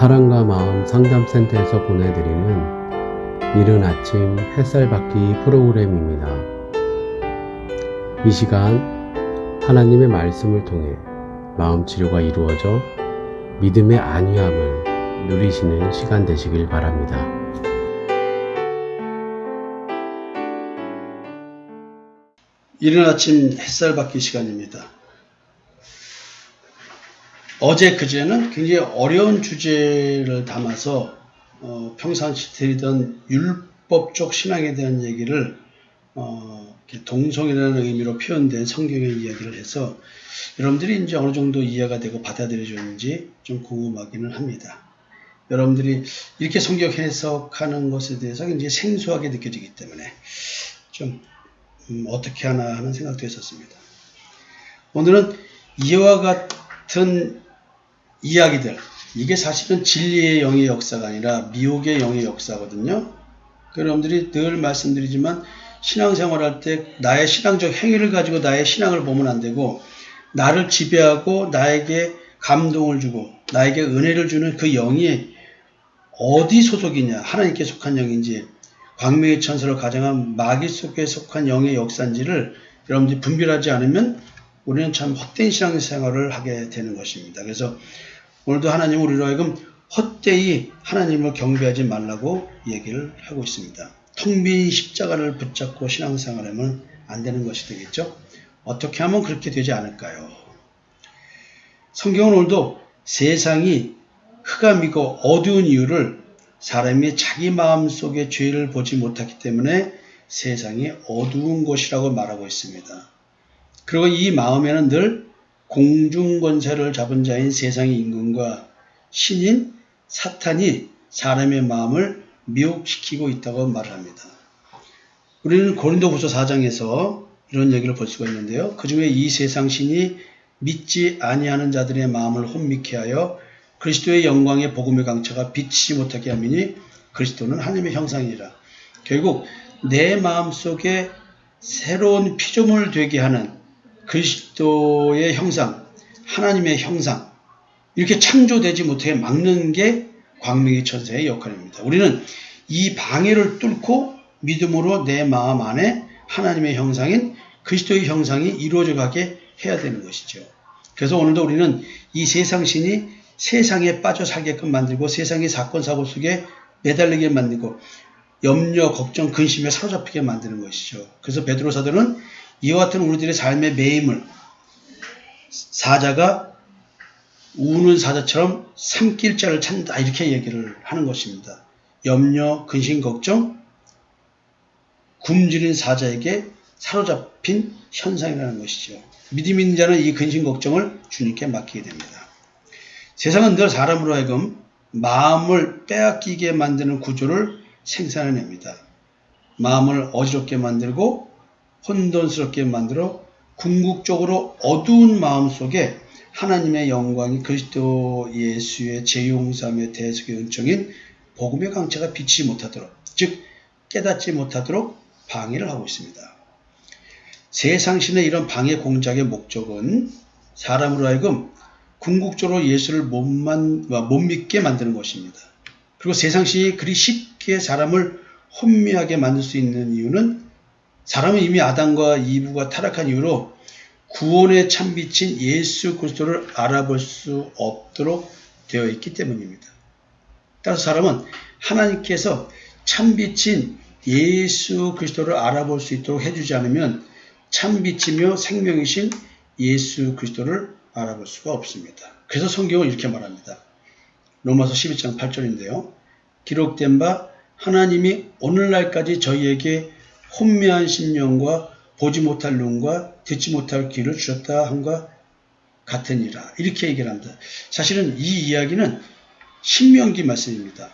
사랑과 마음 상담센터에서 보내드리는 이른 아침 햇살 받기 프로그램입니다. 이 시간 하나님의 말씀을 통해 마음 치료가 이루어져 믿음의 안위함을 누리시는 시간 되시길 바랍니다. 이른 아침 햇살 받기 시간입니다. 어제 그제는 굉장히 어려운 주제를 담아서 평상시 드리던 율법적 신앙에 대한 얘기를 동성이라는 의미로 표현된 성경의 이야기를 해서 여러분들이 이제 어느 정도 이해가 되고 받아들여졌는지 좀 궁금하기는 합니다. 여러분들이 이렇게 성경 해석하는 것에 대해서 굉장히 생소하게 느껴지기 때문에 좀 어떻게 하나 하는 생각도 했었습니다. 오늘은 이와 같은 이야기들, 이게 사실은 진리의 영의 역사가 아니라 미혹의 영의 역사거든요. 여러분들이 늘 말씀드리지만 신앙생활할 때 나의 신앙적 행위를 가지고 나의 신앙을 보면 안 되고, 나를 지배하고 나에게 감동을 주고 나에게 은혜를 주는 그 영이 어디 소속이냐, 하나님께 속한 영인지 광명의 천사로 가정한 마귀 속에 속한 영의 역사인지를 여러분들이 분별하지 않으면 우리는 참 헛된 신앙생활을 하게 되는 것입니다. 그래서 오늘도 하나님은 우리로 하여금 헛되이 하나님을 경배하지 말라고 얘기를 하고 있습니다. 텅 빈 십자가를 붙잡고 신앙생활하면 안 되는 것이 되겠죠. 어떻게 하면 그렇게 되지 않을까요? 성경은 오늘도 세상이 흑암이고 어두운 이유를 사람이 자기 마음속에 죄를 보지 못하기 때문에 세상이 어두운 것이라고 말하고 있습니다. 그리고 이 마음에는 늘 공중권세를 잡은 자인 세상의 임금과 신인 사탄이 사람의 마음을 미혹시키고 있다고 말합니다. 우리는 고린도후서 4장에서 이런 얘기를 볼 수가 있는데요. 그 중에 이 세상 신이 믿지 아니하는 자들의 마음을 혼미케 하여 그리스도의 영광의 복음의 강처가 비치지 못하게 하미니 그리스도는 하나님의 형상이라. 결국 내 마음속에 새로운 피조물 되게 하는 그리스도의 형상, 하나님의 형상, 이렇게 창조되지 못하게 막는 게 광명의 천사의 역할입니다. 우리는 이 방해를 뚫고 믿음으로 내 마음 안에 하나님의 형상인 그리스도의 형상이 이루어져 가게 해야 되는 것이죠. 그래서 오늘도 우리는 이 세상 신이 세상에 빠져 살게끔 만들고 세상의 사건 사고 속에 매달리게 만들고 염려, 걱정, 근심에 사로잡히게 만드는 것이죠. 그래서 베드로 사도는 이와 같은 우리들의 삶의 매임을 사자가 우는 사자처럼 삼킬 자를 찾는다, 이렇게 얘기를 하는 것입니다. 염려, 근심, 걱정, 굶주린 사자에게 사로잡힌 현상이라는 것이죠. 믿음 있는 자는 이 근심, 걱정을 주님께 맡기게 됩니다. 세상은 늘 사람으로 하여금 마음을 빼앗기게 만드는 구조를 생산해냅니다. 마음을 어지럽게 만들고 혼돈스럽게 만들어 궁극적으로 어두운 마음 속에 하나님의 영광이 그리스도 예수의 재용삼의 대속의 은총인 복음의 강체가 비치지 못하도록, 즉 깨닫지 못하도록 방해를 하고 있습니다. 세상신의 이런 방해 공작의 목적은 사람으로 하여금 궁극적으로 예수를 못 믿게 만드는 것입니다. 그리고 세상신이 그리 쉽게 사람을 혼미하게 만들 수 있는 이유는 사람은 이미 아담과 이브가 타락한 이후로 구원의 참빛인 예수 그리스도를 알아볼 수 없도록 되어 있기 때문입니다. 따라서 사람은 하나님께서 참빛인 예수 그리스도를 알아볼 수 있도록 해주지 않으면 참빛이며 생명이신 예수 그리스도를 알아볼 수가 없습니다. 그래서 성경은 이렇게 말합니다. 로마서 11장 8절인데요. 기록된 바 하나님이 오늘날까지 저희에게 혼미한 심령과 보지 못할 눈과 듣지 못할 귀를 주셨다 함과 같으니라. 이렇게 얘기를 합니다. 사실은 이 이야기는 신명기 말씀입니다.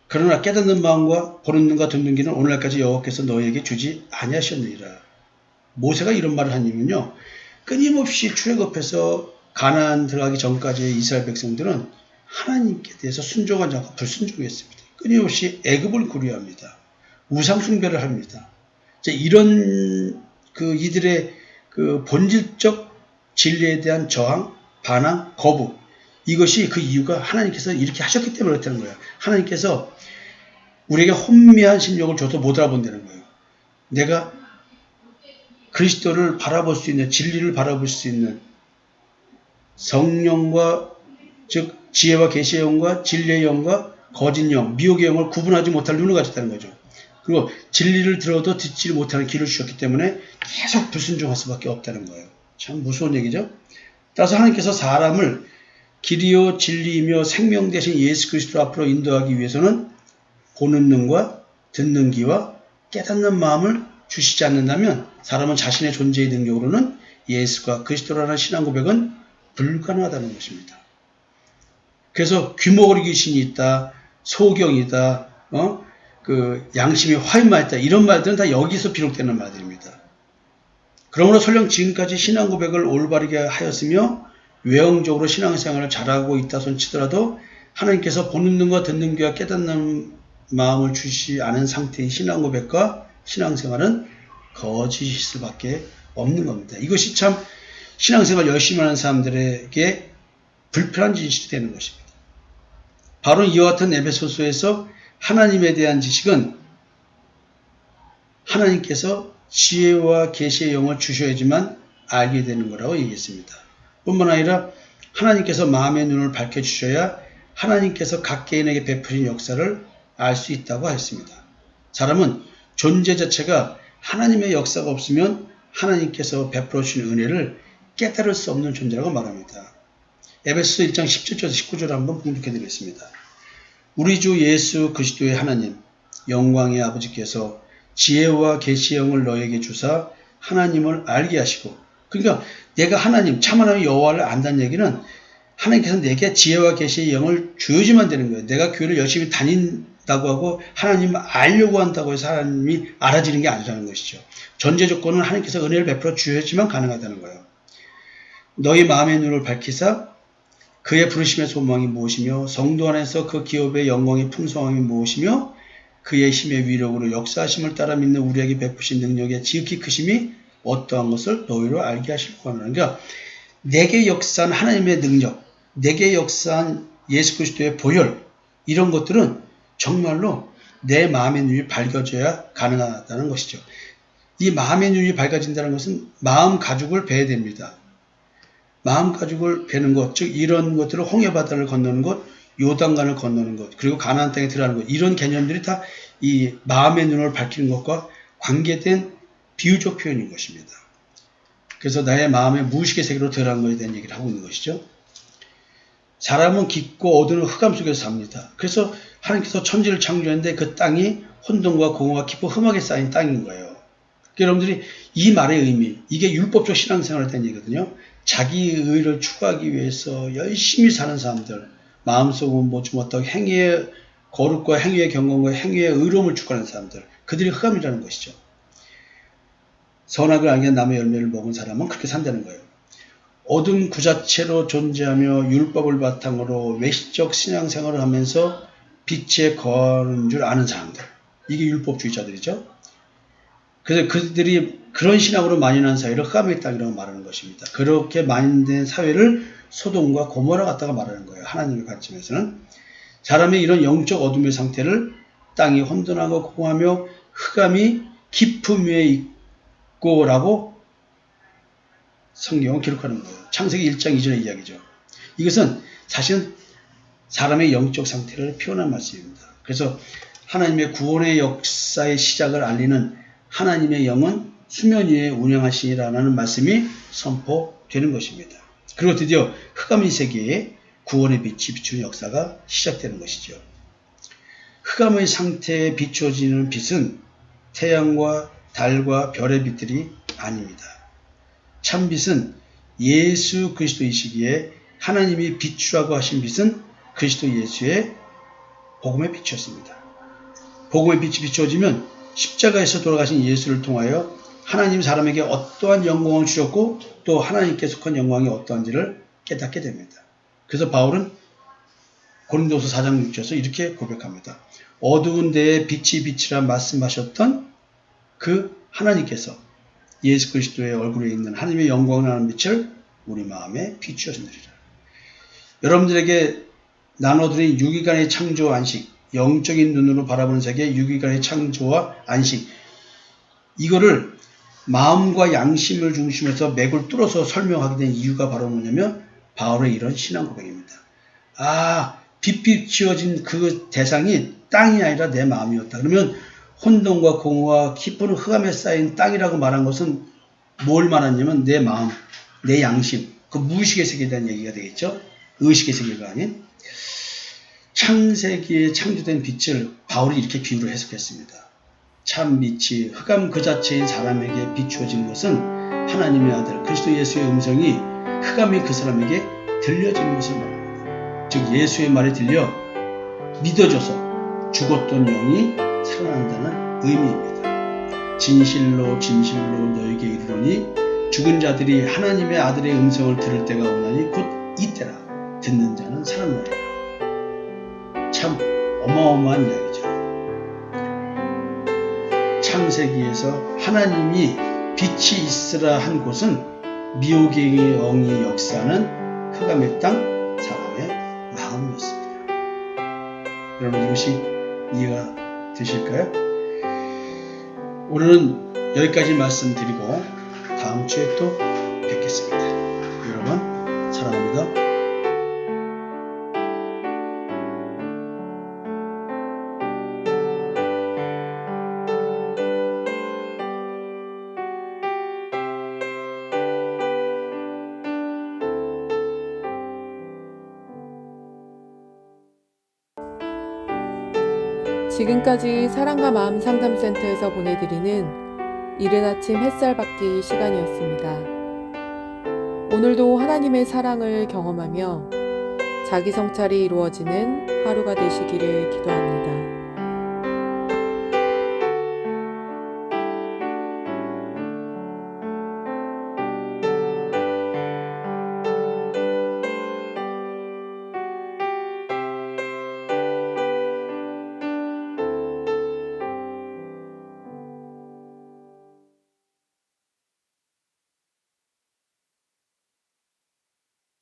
그러나 깨닫는 마음과 보는 눈과 듣는 귀는 오늘날까지 여호와께서 너희에게 주지 아니하셨느니라. 모세가 이런 말을 한 이유는요, 끊임없이 출애굽해서 가나안 들어가기 전까지의 이스라엘 백성들은 하나님께 대해서 순종하지 않고 불순종했습니다. 끊임없이 애굽을 구려합니다. 우상 숭배를 합니다. 이런 이들의 본질적 진리에 대한 저항, 반항, 거부, 이것이 그 이유가 하나님께서 이렇게 하셨기 때문에 그렇다는 거예요. 하나님께서 우리에게 혼미한 심령을 줘서 못 알아본다는 거예요. 내가 그리스도를 바라볼 수 있는, 진리를 바라볼 수 있는 성령과, 즉 지혜와 계시의 영과 진리의 영과 거짓 영, 미혹의 영을 구분하지 못할 눈을 가졌다는 거죠. 그리고 진리를 들어도 듣지 못하는 귀를 주셨기 때문에 계속 불순종할 수밖에 없다는 거예요. 참 무서운 얘기죠. 따라서 하나님께서 사람을 길이요 진리이며 생명 되신 예수 그리스도 앞으로 인도하기 위해서는 보는 눈과 듣는 귀와 깨닫는 마음을 주시지 않는다면 사람은 자신의 존재의 능력으로는 예수가 그리스도라는 신앙 고백은 불가능하다는 것입니다. 그래서 귀머거리 귀신이 있다, 소경이다, 양심이 화인마했다, 이런 말들은 다 여기서 비롯되는 말들입니다. 그러므로 설령 지금까지 신앙 고백을 올바르게 하였으며 외형적으로 신앙생활을 잘하고 있다 손치더라도 하나님께서 보는 눈과 듣는 귀와 깨닫는 마음을 주시지 않은 상태의 신앙 고백과 신앙생활은 거짓일 수밖에 없는 겁니다. 이것이 참 신앙생활 열심히 하는 사람들에게 불편한 진실이 되는 것입니다. 바로 이와 같은 에베소서에서 하나님에 대한 지식은 하나님께서 지혜와 계시의 영을 주셔야지만 알게 되는 거라고 얘기했습니다. 뿐만 아니라 하나님께서 마음의 눈을 밝혀주셔야 하나님께서 각 개인에게 베푸신 역사를 알 수 있다고 했습니다. 사람은 존재 자체가 하나님의 역사가 없으면 하나님께서 베풀어 주신 은혜를 깨달을 수 없는 존재라고 말합니다. 에베소서 1장 17절에서 19절을 한번 봉독해 드리겠습니다. 우리 주 예수 그리스도의 하나님 영광의 아버지께서 지혜와 계시의 영을 너에게 주사 하나님을 알게 하시고, 그러니까 내가 하나님 참 하나님의 여호와를 안다는 얘기는 하나님께서 내게 지혜와 계시의 영을 주어지만 되는 거예요. 내가 교회를 열심히 다닌다고 하고 하나님을 알려고 한다고 해서 하나님이 알아지는 게 아니라는 것이죠. 전제 조건은 하나님께서 은혜를 베풀어 주셔야지만 가능하다는 거예요. 너희 마음의 눈을 밝히사 그의 부르심의 소망이 무엇이며 성도 안에서 그 기업의 영광의 풍성함이 무엇이며 그의 힘의 위력으로 역사하심을 따라 믿는 우리에게 베푸신 능력의 지극히 크심이 어떠한 것을 너희로 알게 하시려고 하는. 그러니까 내게 역사한 하나님의 능력, 내게 역사한 예수 그리스도의 보혈, 이런 것들은 정말로 내 마음의 눈이 밝아져야 가능하다는 것이죠. 이 마음의 눈이 밝아진다는 것은 마음 가죽을 베야 됩니다. 마음 가죽을 베는 것, 즉 이런 것들을 홍해바다를 건너는 것, 요단강을 건너는 것, 그리고 가나안 땅에 들어가는 것, 이런 개념들이 다 이 마음의 눈을 밝히는 것과 관계된 비유적 표현인 것입니다. 그래서 나의 마음의 무의식의 세계로 들어가는 것에 대한 얘기를 하고 있는 것이죠. 사람은 깊고 어두운 흑암 속에서 삽니다. 그래서 하나님께서 천지를 창조했는데 그 땅이 혼돈과 공허가 깊고 흠하게 쌓인 땅인 거예요. 여러분들이 이 말의 의미, 이게 율법적 신앙생활에 대한 얘기거든요. 자기 의를 추구하기 위해서 열심히 사는 사람들, 마음속은 보지 못하고 행위의 거룩과 행위의 경건과 행위의 의로움을 추구하는 사람들, 그들이 흑암이라는 것이죠. 선악을 알게 남의 열매를 먹은 사람은 그렇게 산다는 거예요. 어둠 그 자체로 존재하며 율법을 바탕으로 외식적 신앙생활을 하면서 빛에 거하는 줄 아는 사람들, 이게 율법주의자들이죠. 그래서 그들이 그런 신앙으로 만연한 사회를 흑암의 땅이라고 말하는 것입니다. 그렇게 만연된 사회를 소돔과 고모라 갖다가 말하는 거예요. 하나님의 관점에서는. 사람의 이런 영적 어둠의 상태를 땅이 혼돈하고 공허하며 흑암이 깊음 위에 있고 라고 성경은 기록하는 거예요. 창세기 1장 2절의 이야기죠. 이것은 사실은 사람의 영적 상태를 표현한 말씀입니다. 그래서 하나님의 구원의 역사의 시작을 알리는 하나님의 영은 수면 위에 운영하시니라는 말씀이 선포되는 것입니다. 그리고 드디어 흑암의 세계에 구원의 빛이 비추는 역사가 시작되는 것이죠. 흑암의 상태에 비추어지는 빛은 태양과 달과 별의 빛들이 아닙니다. 참빛은 예수 그리스도이시기에 하나님이 비추라고 하신 빛은 그리스도 예수의 복음의 빛이었습니다. 복음의 빛이 비추어지면 십자가에서 돌아가신 예수를 통하여 하나님 사람에게 어떠한 영광을 주셨고 또 하나님께 속한 영광이 어떠한지를 깨닫게 됩니다. 그래서 바울은 고린도서 4장 6절에서 이렇게 고백합니다. 어두운 데에 빛이 빛이라 말씀하셨던 그 하나님께서 예수 그리스도의 얼굴에 있는 하나님의 영광을 하는 빛을 우리 마음에 비추었느니라. 여러분들에게 나눠드린 유기간의 창조 안식, 영적인 눈으로 바라보는 세계 유기간의 창조와 안식, 이거를 마음과 양심을 중심해서 맥을 뚫어서 설명하게 된 이유가 바로 뭐냐면 바울의 이런 신앙 고백입니다. 빛빛 지어진 그 대상이 땅이 아니라 내 마음이었다. 그러면 혼돈과 공허와 깊은 흑암에 쌓인 땅이라고 말한 것은 뭘 말하냐면 내 마음, 내 양심, 그 무의식의 세계에 대한 얘기가 되겠죠. 의식의 세계가 아닌. 창세기에 창조된 빛을 바울이 이렇게 비유를 해석했습니다. 참 빛이 흑암 그 자체인 사람에게 비추어진 것은 하나님의 아들 그리스도 예수의 음성이 흑암이 그 사람에게 들려지는 것을 말합니다. 즉 예수의 말이 들려 믿어져서 죽었던 영이 살아난다는 의미입니다. 진실로 진실로 너에게 이르노니 죽은 자들이 하나님의 아들의 음성을 들을 때가 오나니 곧 이때라. 듣는 자는 살아나리라. 참 어마어마한 이야기죠. 창세기에서 하나님이 빛이 있으라 한 곳은 미혹의 영이 역사하는 흑암의 땅 사람의 마음이었습니다. 여러분 이것이 이해가 되실까요? 오늘은 여기까지 말씀드리고 다음 주에 또 뵙겠습니다. 여러분 사랑합니다. 지금까지 사랑과 마음 상담센터에서 보내드리는 이른 아침 햇살 받기 시간이었습니다. 오늘도 하나님의 사랑을 경험하며 자기 성찰이 이루어지는 하루가 되시기를 기도합니다.